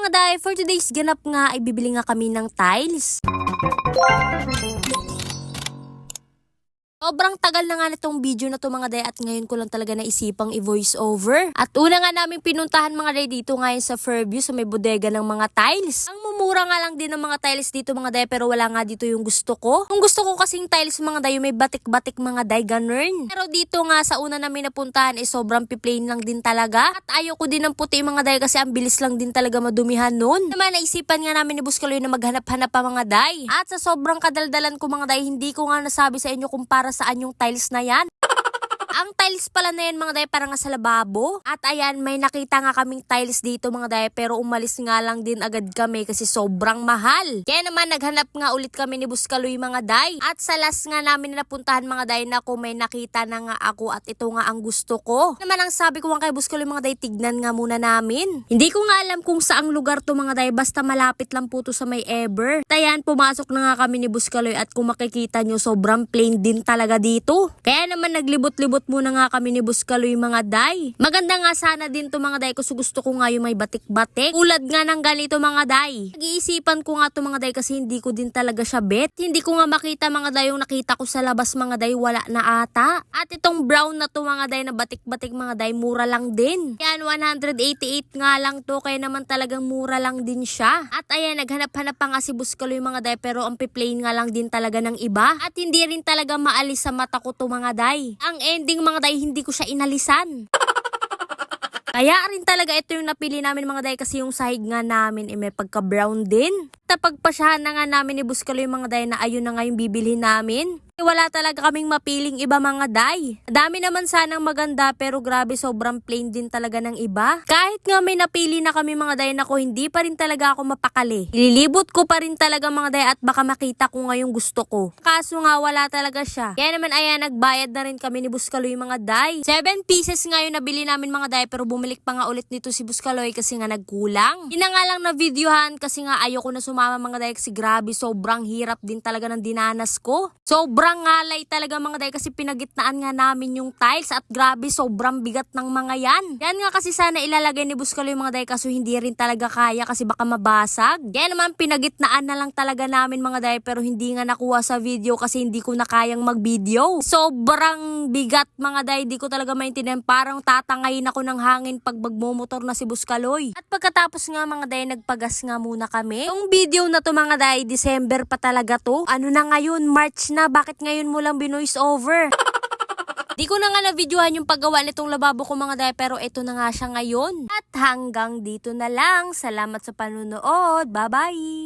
mga day, for today's ganap nga ay bibili nga kami ng tiles. Sobrang tagal na nga nitong video na to mga day at ngayon ko lang talaga naisipang i-voice over. At una nga namin pinuntahan mga day dito ngayon sa Fairview sa may bodega ng mga tiles. Ang mumura nga lang din ng mga tiles dito mga day pero wala nga dito yung gusto ko. Yung gusto ko kasing tiles mga day yung may batik-batik mga day ganun. Pero dito nga sa una namin napuntahan is sobrang piplain lang din talaga. At ayoko din ng puti mga day kasi ang bilis lang din talaga madumihan nun. Naman naisipan nga namin ni Buskaloy na maghanap-hanap pa mga day. At sa sobrang kadaldalan ko mga day hindi ko nga nasabi sa inyo kung para saan yung tiles na yan. Ang tiles pala na yan mga day parang nga sa lababo. At ayan may nakita nga kaming tiles dito mga day pero umalis nga lang din agad kami kasi sobrang mahal. Kaya naman naghanap nga ulit kami ni Buskaloy mga day. At sa last nga namin na napuntahan mga day na kung may nakita na nga ako at ito nga ang gusto ko. Naman ang sabi ko nga kay Buskaloy mga day tignan nga muna namin. Hindi ko nga alam kung saang lugar to mga day basta malapit lang po to sa may Ever. Tayan pumasok na nga kami ni Buskaloy at kung makikita nyo sobrang plain din talaga dito. Kaya naman naglibot-libot muna nga kami ni Buskaloy mga day. Maganda nga sana din to mga day kasi gusto ko nga yung may batik-batik. Ulad nga ng ganito mga day. Nag-iisipan ko nga to mga day kasi hindi ko din talaga siya bet. Hindi ko nga makita mga day yung nakita ko sa labas mga day wala na ata. At itong brown na to mga day na batik-batik mga day mura lang din. Yan 188 nga lang to kaya naman talagang mura lang din siya. At ayan naghanap-hanap pa nga si Buskaloy mga day pero ang piplain nga lang din talaga ng iba. At hindi rin talaga maalis sa mata ko to mga day. Ang ending mga day hindi ko siya inalisan. Kaya rin talaga ito yung napili namin mga day kasi yung sahig nga namin may pagka-brown din. Napagpasyahan na nga namin ni Buskaloy mga day na ayun na nga yung bibili namin. Wala talaga kaming mapiling iba mga day. Dami naman sanang maganda pero grabe sobrang plain din talaga ng iba. Kahit nga may napili na kami mga day na ko hindi pa rin talaga ako mapakali. Ililibot ko pa rin talaga mga day at baka makita ko nga yung gusto ko. Kaso nga wala talaga siya. Kaya naman ayan nagbayad na rin kami ni Buskaloy mga day. 7 pieces nga yung nabili namin mga day pero bumalik pa nga ulit nito si Buskaloy kasi nga nagkulang. Yun na nga lang na videohan kasi nga ayoko na sumama mga day kasi grabe sobrang hirap din talaga ng dinanas ko. Sobrang ngalay talaga mga day kasi pinagitnaan nga namin yung tiles at grabe sobrang bigat ng mga yan. Yan nga kasi sana ilalagay ni Buskaloy mga day kaso hindi rin talaga kaya kasi baka mabasag. Kaya naman pinagitnaan na lang talaga namin mga day pero hindi nga nakuha sa video kasi hindi ko na kayang mag-video. Sobrang bigat mga day, di ko talaga maintindihan parang tatangayin ako ng hangin pag magmumotor na si Buskaloy. At pagkatapos nga mga day nagpagas nga muna kami. Yung video na to mga day December pa talaga to. Ano na ngayon? March na. Bakit ngayon mo lang binoise over? Di ko na nga na-videohan yung paggawa nitong lababo ko mga day pero ito na nga siya ngayon. At hanggang dito na lang. Salamat sa panunood. Bye-bye!